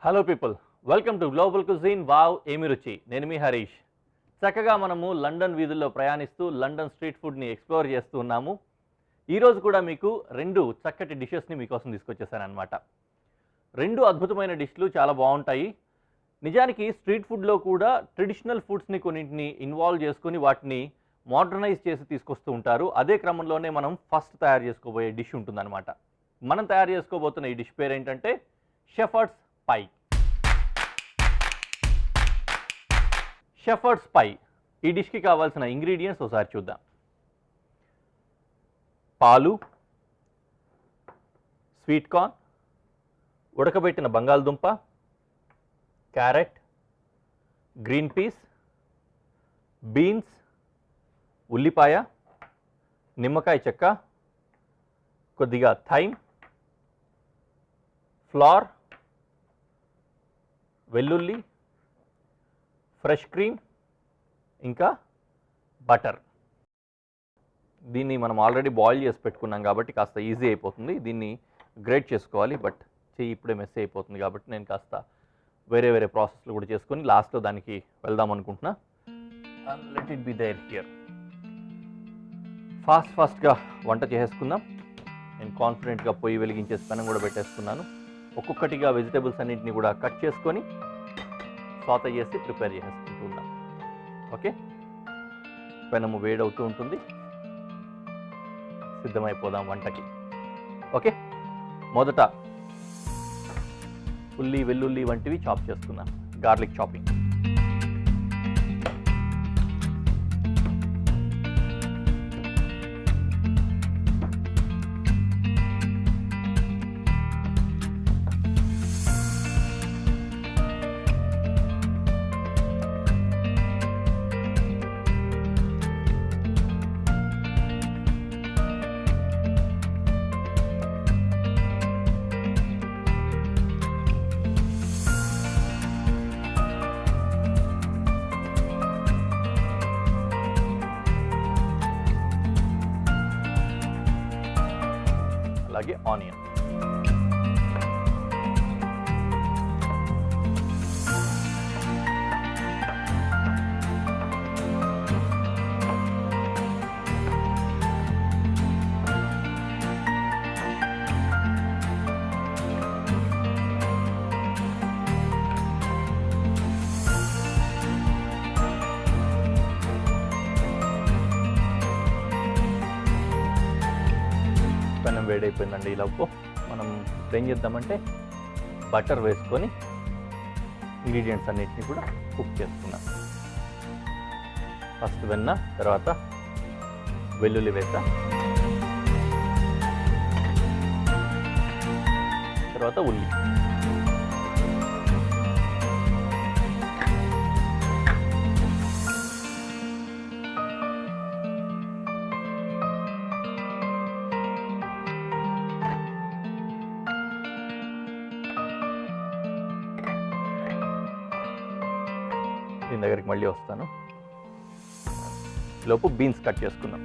Hello people, welcome to global cuisine. Wow ఏమి రుచి. నేను మీ హరీష్. చక్కగా మనము లండన్ వీధుల్లో ప్రయాణిస్తూ లండన్ స్ట్రీట్ ఫుడ్ని ఎక్స్ప్లోర్ చేస్తూ ఉన్నాము. ఈరోజు కూడా మీకు రెండు చక్కటి డిషెస్ని మీకోసం తీసుకొచ్చేసాను అనమాట. రెండు అద్భుతమైన డిష్లు చాలా బాగుంటాయి. నిజానికి స్ట్రీట్ ఫుడ్లో కూడా ట్రెడిషనల్ ఫుడ్స్ని కొన్నింటిని ఇన్వాల్వ్ చేసుకుని వాటిని మోడర్నైజ్ చేసి తీసుకొస్తూ ఉంటారు. అదే క్రమంలోనే మనం ఫస్ట్ తయారు చేసుకోబోయే డిష్ ఉంటుందన్నమాట. మనం తయారు చేసుకోబోతున్న ఈ డిష్ పేరు ఏంటంటే షెఫర్డ్స్ పై. షెఫర్డ్స్ పై ఈ డిష్కి కావాల్సిన ఇంగ్రీడియంట్స్ ఒకసారి చూద్దాం. పాలు, స్వీట్ కార్న్, ఉడకబెట్టిన బంగాళదుంప, క్యారెట్, గ్రీన్ పీస్, బీన్స్, ఉల్లిపాయ, నిమ్మకాయ చెక్క, కొద్దిగా థైమ్, ఫ్లార్, వెల్లుల్లి, ఫ్రెష్ క్రీమ్, ఇంకా బటర్. దీన్ని మనం ఆల్రెడీ బాయిల్ చేసి పెట్టుకున్నాం కాబట్టి కాస్త ఈజీ అయిపోతుంది. దీన్ని గ్రేట్ చేసుకోవాలి, బట్ చెయ్యి ఇప్పుడే మెస్ అయిపోతుంది కాబట్టి నేను కాస్త వేరే ప్రాసెస్లు కూడా చేసుకొని లాస్ట్లో దానికి వెళ్దాం అనుకుంటున్నా. Let it be there here. ఫాస్ట్గా వంట చేసేసుకుందాం. నేను కాన్ఫిడెంట్గా పొయ్యి వెలిగించేసి పెనం కూడా పెట్టేసుకున్నాను. ఒక్కొక్కటిగా వెజిటేబుల్స్ అన్నింటినీ కూడా కట్ చేసుకొని సాత చేసి ప్రిపేర్ చేసుకుంటూ ఉన్నాం. ఓకే, పెనము వేడవుతూ ఉంటుంది. సిద్ధమైపోదాం వంటకి. ఓకే, మొదట ఉల్లి, వెల్లుల్లి వంటివి చాప్ చేసుకుందాం. Garlic chopping. అలాగే ఆనియన్. పెనం వేడైపోయిందండి. ఈలోపు మనం ఏం చేద్దామంటే బటర్ వేసుకొని ఇంగ్రీడియంట్స్ అన్నిటిని కూడా కుక్ చేసుకున్నాం. ఫస్ట్ వెన్న, తర్వాత వెల్లుల్లి వేసా, తర్వాత ఉల్లి, దీని దగ్గరికి మళ్ళీ వస్తాను. లోపు బీన్స్ కట్ చేసుకున్నాం.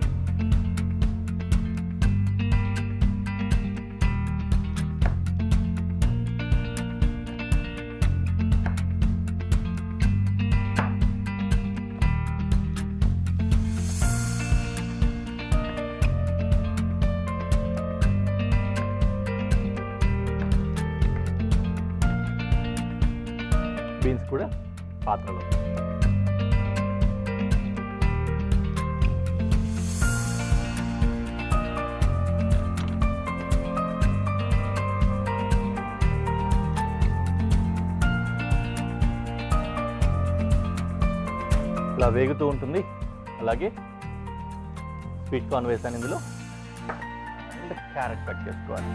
బీన్స్ కూడా పాత్రలో. ఇలా వేగుతూ ఉంటుంది. అలాగే స్వీట్ కార్న్ వేసాను ఇందులో. అండ్ క్యారెట్ కట్ చేసుకోవాలి.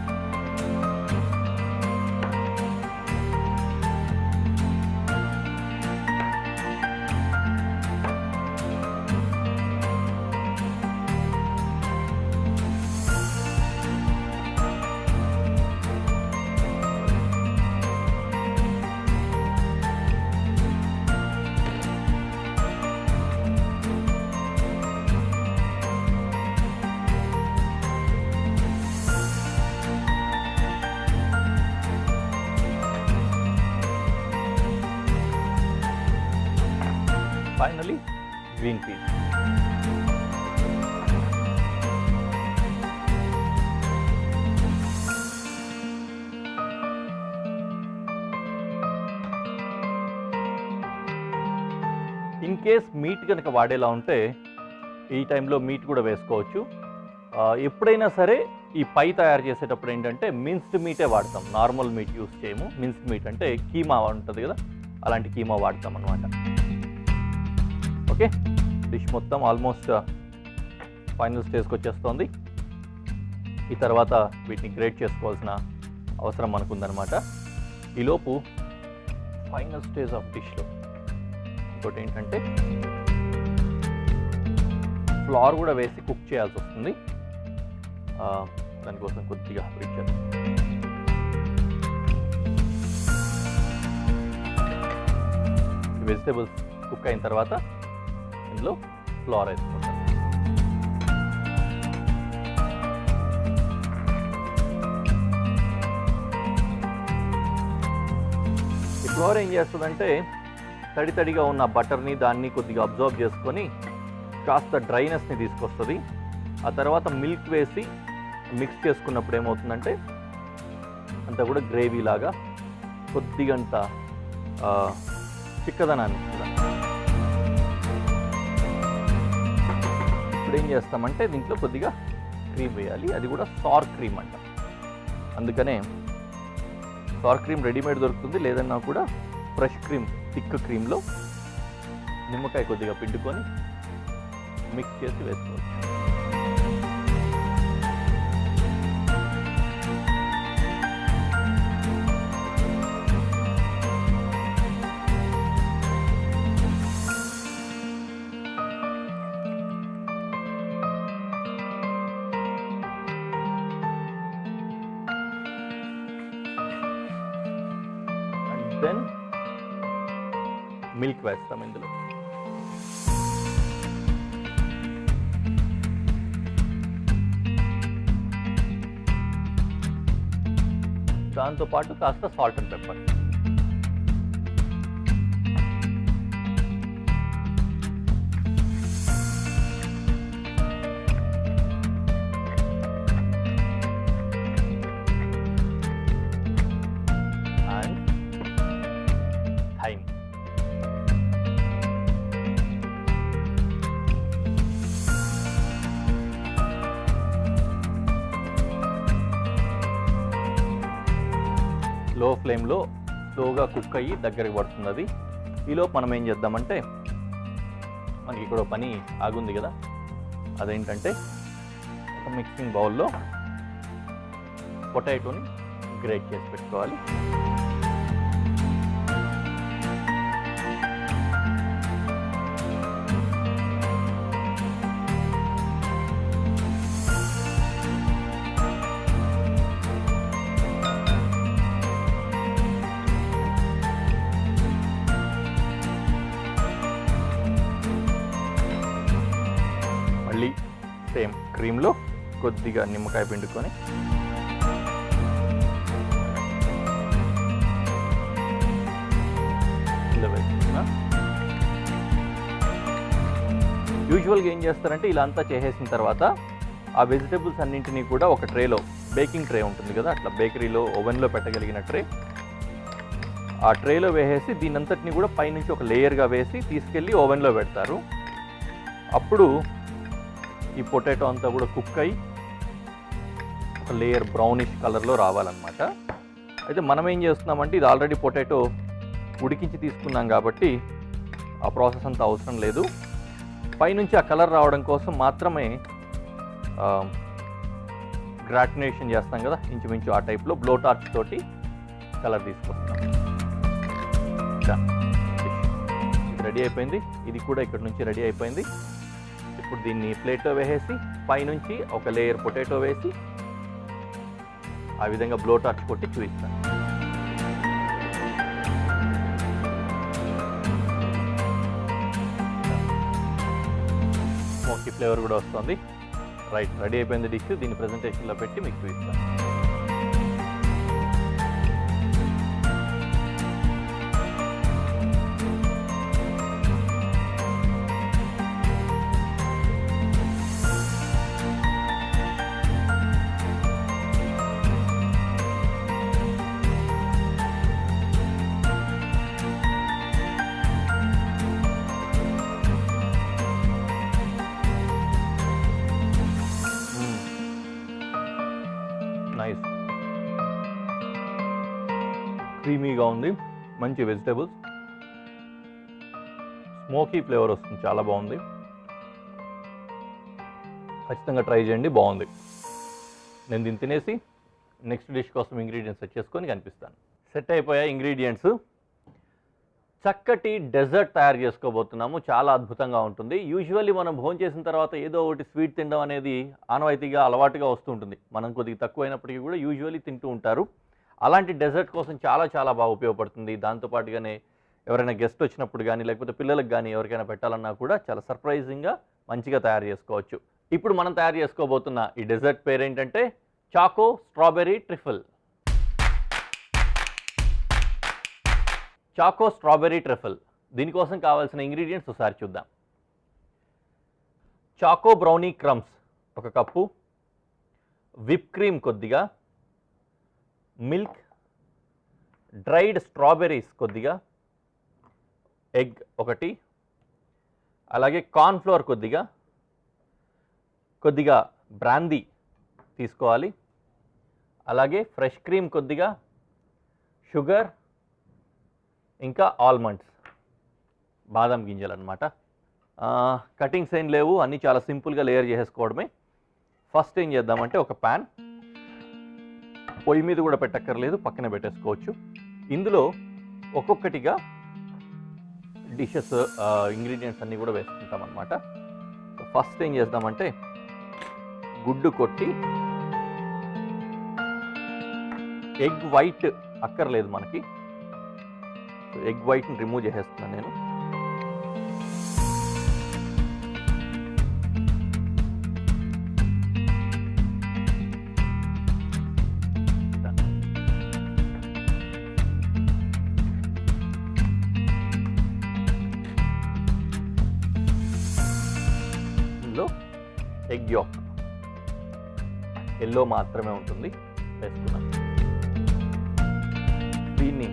Green peas. In case meet కనుక వాడేలా ఉంటే ఈ టైంలో మీట్ కూడా వేసుకోవచ్చు. ఎప్పుడైనా సరే ఈ పై తయారు చేసేటప్పుడు ఏంటంటే మిన్స్డ్ మీటే వాడతాం, నార్మల్ మీట్ యూస్ చేయము. మిన్స్డ్ మీట్ అంటే కీమా ఉంటుంది కదా, అలాంటి కీమా వాడతాం అన్నమాట. ఓకే, డిష్ మొత్తం ఆల్మోస్ట్ ఫైనల్ స్టేజ్కి వచ్చేస్తుంది. ఈ తర్వాత వీటిని గ్రేట్ చేసుకోవాల్సిన అవసరం మనకుందనమాట. ఈలోపు ఫైనల్ స్టేజ్ ఆఫ్ డిష్లో ఇంకోటి ఏంటంటే ఫ్లవర్ కూడా వేసి కుక్ చేయాల్సి వస్తుంది. దానికోసం కొద్దిగా రిచ్ వెజిటేబుల్స్ కుక్ అయిన తర్వాత ఇందులో ఫ్లవర్ వేసుకుంటాం. ఈ ఫ్లవర్ ఏం చేస్తుందంటే తడిగా ఉన్న బటర్ని దాన్ని కొద్దిగా అబ్జర్వ్ చేసుకొని కాస్త డ్రైనెస్ని తీసుకొస్తుంది. ఆ తర్వాత మిల్క్ వేసి మిక్స్ చేసుకున్నప్పుడు ఏమవుతుందంటే అంతా కూడా గ్రేవీ లాగా కొద్దిగా అంత చిక్కదనాన్ని ఇస్తుంది. ఇప్పుడు ఏం చేస్తామంటే దీంట్లో కొద్దిగా క్రీమ్ వేయాలి, అది కూడా సార్ క్రీమ్ అంట. అందుకనే సార్ క్రీమ్ రెడీమేడ్ దొరుకుతుంది, లేదన్నా కూడా ఫ్రెష్ క్రీమ్ థిక్ క్రీమ్లో నిమ్మకాయ కొద్దిగా పిండుకొని మిక్స్ చేసి వేసుకోవచ్చు. అండ్ దెన్ మిల్క్ వేస్తాం ఇందులో. దాంతోపాటు కాస్త salt and pepper. And thyme. Low ఫ్లేమ్లో స్లోగా కుక్ అయ్యి దగ్గరికి పడుతుంది అది. ఈలోపు మనం ఏం చేద్దామంటే మనకి ఇక్కడ పని ఆగుంది కదా, అదేంటంటే ఒక మిక్సింగ్ బౌల్లో పొటాటోని గ్రేట్ చేసి పెట్టుకోవాలి. మళ్ళీ సేమ్ క్రీమ్లో కొద్దిగా నిమ్మకాయ పిండుకొని ఇలా వేసుకున్నా. యూజువల్గా ఏం చేస్తారంటే ఇలా అంతా చేసేసిన తర్వాత ఆ వెజిటేబుల్స్ అన్నింటినీ కూడా ఒక ట్రేలో, బేకింగ్ ట్రే ఉంటుంది కదా, అట్లా బేకరీలో ఓవెన్లో పెట్టగలిగిన ట్రే, ఆ ట్రేలో వేసేసి దీనంతటిని కూడా పైనుంచి ఒక లేయర్గా వేసి తీసుకెళ్ళి ఓవెన్లో పెడతారు. అప్పుడు ఈ పొటాటో అంతా కూడా కుక్ అయ్యి ఒక లేయర్ బ్రౌనిష్ కలర్లో రావాలన్నమాట. అయితే మనం ఏం చేస్తున్నామంటే ఇది ఆల్రెడీ పొటాటో ఉడికించి తీసుకున్నాం కాబట్టి ఆ ప్రాసెస్ అంతా అవసరం లేదు. పైనుంచి ఆ కలర్ రావడం కోసం మాత్రమే గ్రాటినేషన్ చేస్తాం కదా, ఇంచుమించు ఆ టైప్లో బ్లో టార్చ్ తోటి కలర్ తీసుకొస్తాం. ఇది రెడీ అయిపోయింది, ఇది కూడా ఇక్కడ నుంచి రెడీ అయిపోయింది. ఇప్పుడు దీన్ని ప్లేట్లో వేసేసి పైనుంచి ఒక లేయర్ పొటాటో వేసి ఆ విధంగా బ్లో టార్చ్ కొట్టి చూపిస్తాను. స్మోకీ ఫ్లేవర్ కూడా వస్తుంది. రైట్, రెడీ అయిపోయింది డిష్. దీన్ని ప్రెజెంటేషన్లో పెట్టి మీకు చూపిస్తాను. క్రీమీగా ఉంది, మంచి వెజిటేబుల్స్, స్మోకీ ఫ్లేవర్ వస్తుంది, చాలా బాగుంది. ఖచ్చితంగా ట్రై చేయండి, బాగుంది. నేను దీన్ని తినేసి నెక్స్ట్ డిష్ కోసం ఇంగ్రీడియంట్స్ సెట్ చేసుకొని కనిపిస్తాను. సెట్ అయిపోయా ఇంగ్రీడియంట్స్. చక్కటి డెజర్ట్ తయారు చేసుకోబోతున్నాము. చాలా అద్భుతంగా ఉంటుంది. యూజువల్లీ మనం భోజనం చేసిన తర్వాత ఏదో ఒకటి స్వీట్ తినడం అనేది ఆనవాయితీగా అలవాటుగా వస్తుంటుంది. మనం కొద్దిగా తక్కువైనప్పటికీ కూడా యూజువల్లీ తింటూ ఉంటారు. అలాంటి డెజర్ట్ కోసం చాలా చాలా బాగా ఉపయోగపడుతుంది. దాంతోపాటుగానే ఎవరైనా గెస్ట్ వచ్చినప్పుడు కానీ లేకపోతే పిల్లలకు కానీ ఎవరికైనా పెట్టాలన్నా కూడా చాలా సర్ప్రైజింగ్గా మంచిగా తయారు చేసుకోవచ్చు. ఇప్పుడు మనం తయారు చేసుకోబోతున్న ఈ డెజర్ట్ పేరు ఏంటంటే choco strawberry trifle. Choco strawberry trifle. దీనికోసం కావాల్సిన ఇంగ్రీడియంట్స్ ఒకసారి చూద్దాం. Choco brownie crumbs 1 cup, whip cream కొద్దిగా, మిల్క్, డ్రైడ్ స్ట్రాబెర్రీస్ కొద్దిగా, ఎగ్ 1, అలాగే కార్న్ ఫ్లోర్ కొద్దిగా బ్రాందీ తీసుకోవాలి, అలాగే ఫ్రెష్ క్రీమ్ కొద్దిగా, షుగర్, ఇంకా ఆల్మండ్స్, బాదం గింజలు అన్నమాట. కటింగ్స్ ఏం లేవు, అన్నీ చాలా సింపుల్గా లేయర్ చేసేసుకోవడమే. ఫస్ట్ ఏం చేద్దామంటే ఒక ప్యాన్, పొయ్యి మీద కూడా పెట్టక్కర్లేదు, పక్కన పెట్టేసుకోవచ్చు. ఇందులో ఒక్కొక్కటిగా డిషెస్ ఇంగ్రీడియంట్స్ అన్నీ కూడా వేసుకుంటాం అన్నమాట. ఫస్ట్ ఏం చేద్దామంటే గుడ్డు కొట్టి, ఎగ్ వైట్ అక్కర్లేదు మనకి, ఎగ్ వైట్ని రిమూవ్ చేసేస్తున్నాను నేను. ఇందులో ఎగ్ యోక్ ఎల్లో మాత్రమే ఉంటుంది, వేసుకున్నాను. దీన్ని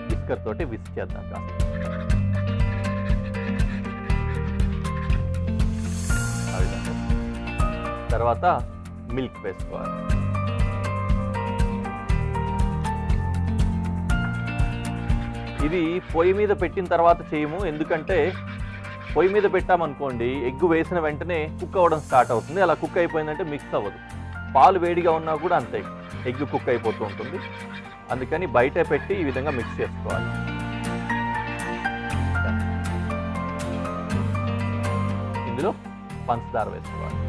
విస్కర్ తోటి విస్క్ చేద్దాం కాస్త. ఆ విధంగా తర్వాత మిల్క్ వేసుకోవాలి. ఇది పొయ్యి మీద పెట్టిన తర్వాత చేయము, ఎందుకంటే పొయ్యి మీద పెట్టామనుకోండి ఎగ్ వేసిన వెంటనే కుక్ అవ్వడం స్టార్ట్ అవుతుంది. అలా కుక్ అయిపోయిందంటే మిక్స్ అవ్వదు. పాలు వేడిగా ఉన్నా కూడా అంతే, ఎగ్ కుక్ అయిపోతూ ఉంటుంది. అందుకని బయట పెట్టి ఈ విధంగా మిక్స్ చేసుకోవాలి. ఇందులో పంచదార వేసుకోవాలి.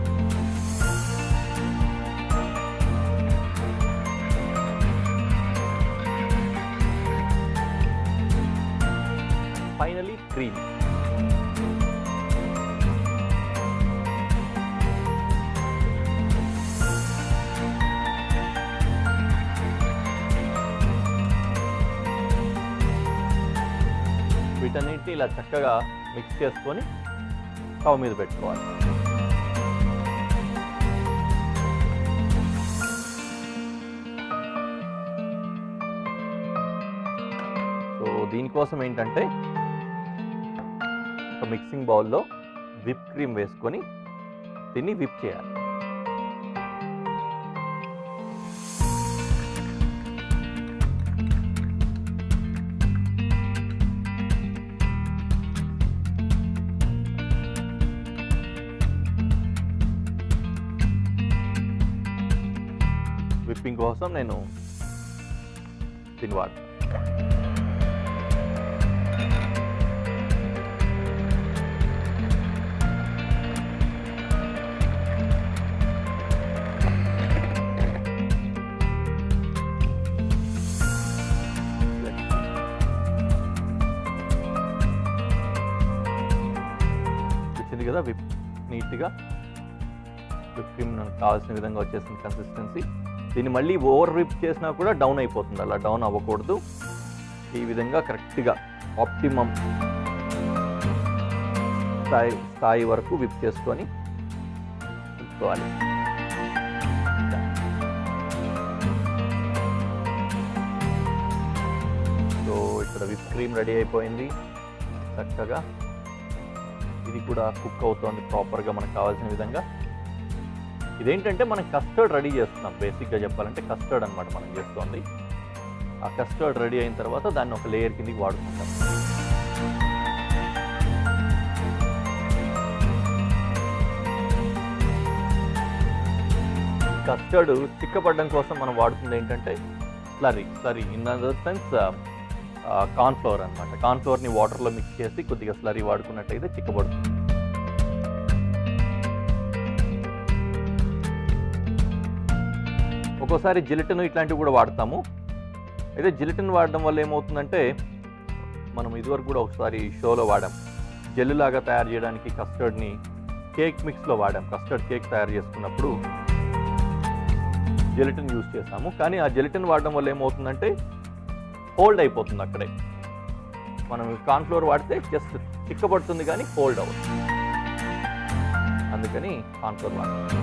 Finally cream. వీటన్నిటిని ఇలా చక్కగా మిక్స్ చేసుకొని స్టవ్ మీద పెట్టుకోవాలి. సో దీనికోసం ఏంటంటే ఒక మిక్సింగ్ బౌల్లో విప్ క్రీమ్ వేసుకొని దీన్ని విప్ చేయాలి. విప్పింగ్ కోసం నేను దీన్ని వాడతాను. వచ్చింది కదా విప్, నీట్గా విప్ క్రీమ్ నాకు కావాల్సిన విధంగా వచ్చేసింది కన్సిస్టెన్సీ. దీన్ని మళ్ళీ ఓవర్ విప్ చేసినా కూడా డౌన్ అయిపోతుంది, అలా డౌన్ అవ్వకూడదు. ఈ విధంగా కరెక్ట్గా ఆప్టిమమ్ స్థాయి వరకు విప్ చేసుకొని విప్పుకోవాలి. సో ఇక్కడ విప్ క్రీమ్ రెడీ అయిపోయింది చక్కగా. ఇది కూడా కుక్ అవుతోంది ప్రాపర్గా మనకు కావాల్సిన విధంగా. ఇదేంటంటే మనం కస్టర్డ్ రెడీ చేస్తున్నాం, బేసిక్గా చెప్పాలంటే కస్టర్డ్ అనమాట మనం చేస్తోంది. ఆ కస్టర్డ్ రెడీ అయిన తర్వాత దాన్ని ఒక లేయర్ కిందకి వాడుకుంటాం. కస్టర్డ్ చిక్కపడడం కోసం మనం వాడుతుంది ఏంటంటే slurry in other sense cornflour అనమాట. కార్న్ఫ్లోర్ని వాటర్లో మిక్స్ చేసి కొద్దిగా స్లరీ వాడుకున్నట్టయితే చిక్కబడుతుంది. ఒక్కోసారి జిలెటిన్ ఇట్లాంటివి కూడా వాడతాము. అయితే జిలెటిన్ వాడడం వల్ల ఏమవుతుందంటే, మనం ఇదివరకు కూడా ఒకసారి షోలో వాడాం, జెల్లులాగా తయారు చేయడానికి కస్టర్డ్ని కేక్ మిక్స్లో వాడాం. కస్టర్డ్ కేక్ తయారు చేసుకున్నప్పుడు జెలటిన్ యూజ్ చేసాము. కానీ ఆ జెలటిన్ వాడడం వల్ల ఏమవుతుందంటే హోల్డ్ అయిపోతుంది అక్కడే. మనం కార్న్ఫ్లోర్ వాడితే జస్ట్ చిక్కబడుతుంది కానీ హోల్డ్ అవ్వదు. అందుకని కార్న్ఫ్లోర్ వాడతాం.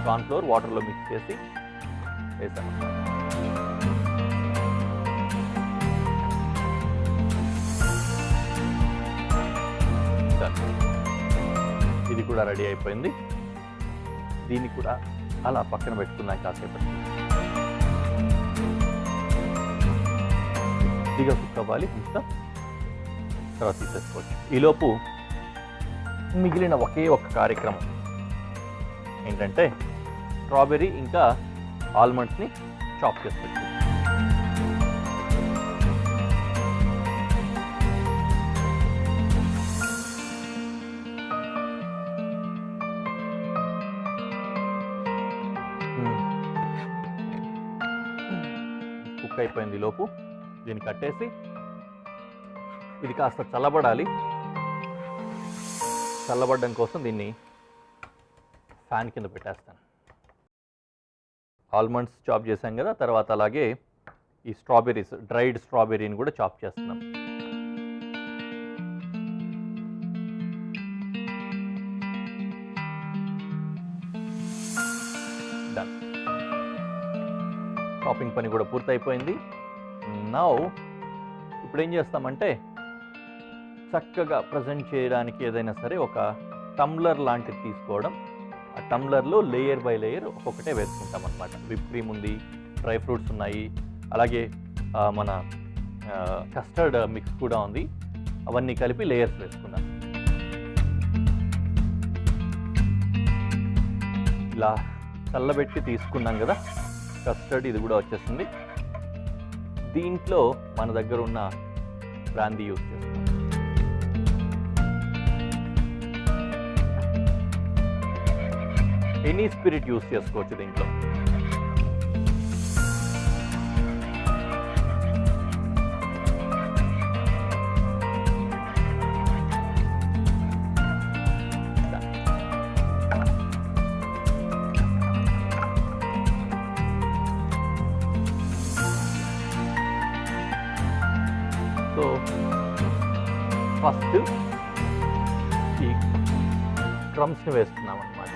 కార్న్ఫ్లోర్ వాటర్లో మిక్స్ చేసి వేసాము. ఇది కూడా రెడీ అయిపోయింది. దీన్ని కూడా అలా పక్కన పెట్టుకున్నాక కాసేపటి కొద్దిగా కుక్ అవ్వాలి, ఇంకా తర్వాత తీసేసుకోవచ్చు. ఈలోపు మిగిలిన ఒకే ఒక కార్యక్రమం ఏంటంటే స్ట్రాబెర్రీ ఇంకా ఆల్మండ్స్ని చాప్ చేసి పెట్టుకోవచ్చు. కుక్ అయిపోయింది. లోపు దీన్ని కట్టేసి ఇది కాస్త చల్లబడాలి. చల్లబడడం కోసం దీన్ని ఫ్యాన్ కింద పెట్టేస్తాను. ఆల్మండ్స్ చాప్ చేసాం కదా, తర్వాత అలాగే ఈ స్ట్రాబెర్రీస్, డ్రైడ్ స్ట్రాబెర్రీని కూడా చాప్ చేస్తున్నాం. డన్. షాపింగ్ పని కూడా పూర్తయిపోయింది. నౌ ఇప్పుడు ఏం చేస్తామంటే, చక్కగా ప్రజెంట్ చేయడానికి ఏదైనా సరే ఒక టమ్లర్ లాంటిది తీసుకోవడం. ఆ టమ్లర్లో లేయర్ బై లేయర్ ఒక్కొక్కటే వేసుకుంటాం అనమాట. విప్ క్రీమ్ ఉంది, డ్రై ఫ్రూట్స్ ఉన్నాయి, అలాగే మన కస్టర్డ్ మిక్స్ కూడా ఉంది. అవన్నీ కలిపి లేయర్స్ వేసుకున్నాం. ఇలా చల్లబెట్టి తీసుకున్నాం కదా కస్టర్డ్, ఇది కూడా వచ్చేసింది. దీంట్లో మన దగ్గర ఉన్న బ్రాందీ యూజ్ చేస్తాం. ఎనీ స్పిరిట్ యూజ్ చేసుకోవచ్చు దీంట్లో. సో ఫస్ట్ ఈ క్రమ్స్ని వేస్తున్నాం అన్నమాట.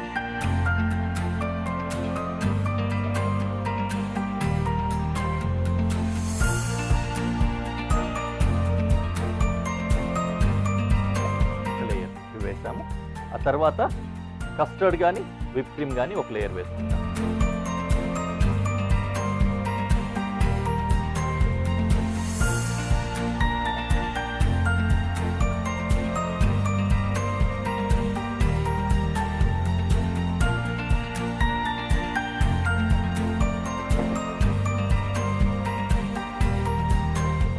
లేయర్ వేసాము. ఆ తర్వాత కస్టర్డ్ కానీ విప్ క్రీమ్ కానీ ఒక లేయర్ వేసుకుంటాం.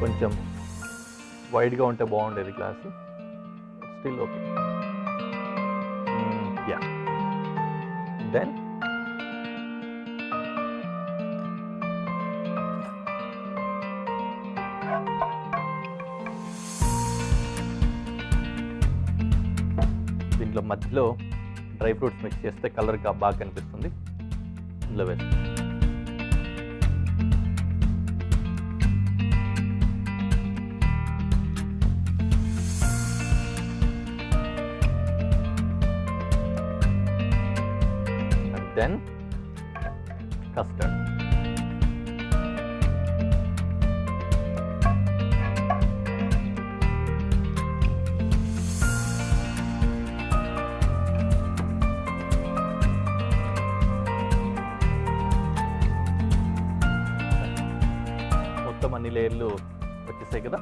కొంచెం వైడ్గా ఉంటే బాగుండేది glass. Still okay. Yeah. Then దీంట్లో మధ్యలో డ్రై ఫ్రూట్స్ మిక్స్ చేస్తే కలర్గా బాగా కనిపిస్తుంది. ఇందులో వేస్తాం. Then custard. అన్ని లేయర్లు వచ్చేసాయి కదా.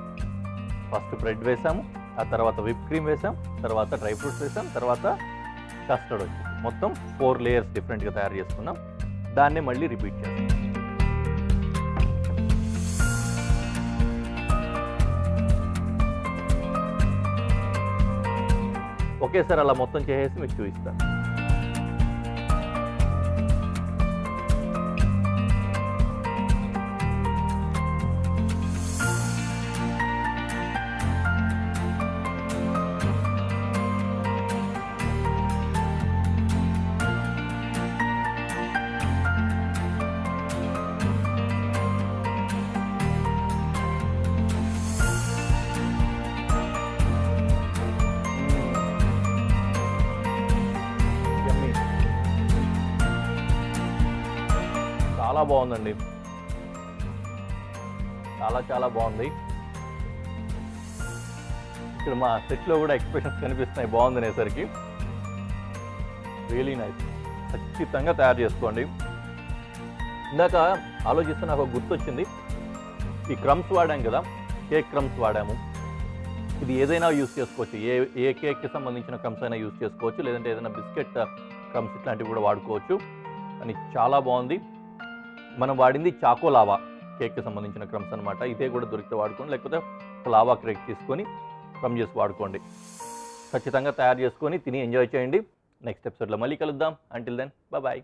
ఫస్ట్ బ్రెడ్ వేసాము, ఆ తర్వాత విప్ క్రీమ్ వేసాం, తర్వాత డ్రై ఫ్రూట్స్ వేసాం, తర్వాత కస్టర్డ్ వచ్చింది. మొత్తం 4 లేయర్స్ డిఫరెంట్గా తయారు చేసుకున్నాం. దాన్నే మళ్ళీ రిపీట్ చేస్తాం. ఒకేసారి అలా మొత్తం చేసేసి మీకు చూపిస్తాను. చాలా బాగుందండి, చాలా బాగుంది. ఇక్కడ మా సెట్లో కూడా ఎక్స్ప్రెషన్స్ కనిపిస్తున్నాయి బాగుంది అనేసరికి. Really nice. ఖచ్చితంగా తయారు చేసుకోండి. ఇందాక ఆలోచిస్తే నాకు ఒక గుర్తొచ్చింది. ఈ క్రమ్స్ వాడాం కదా, కేక్ క్రమ్స్ వాడాము. ఇది ఏదైనా యూస్ చేసుకోవచ్చు, ఏ కేక్కి సంబంధించిన క్రమ్స్ అయినా యూస్ చేసుకోవచ్చు, లేదంటే ఏదైనా బిస్కెట్ క్రమ్స్ ఇట్లాంటివి కూడా వాడుకోవచ్చు. అని చాలా బాగుంది. మనం వాడింది చాకో లావా కేక్కి సంబంధించిన క్రమ్స్ అనమాట. ఇదే కూడా దొరికితే వాడుకోండి, లేకపోతే ఒక లావా కేక్ తీసుకొని క్రమ్ చేసి వాడుకోండి. ఖచ్చితంగా తయారు చేసుకొని తిని ఎంజాయ్ చేయండి. నెక్స్ట్ ఎపిసోడ్లో మళ్ళీ కలుద్దాం. Until then bye.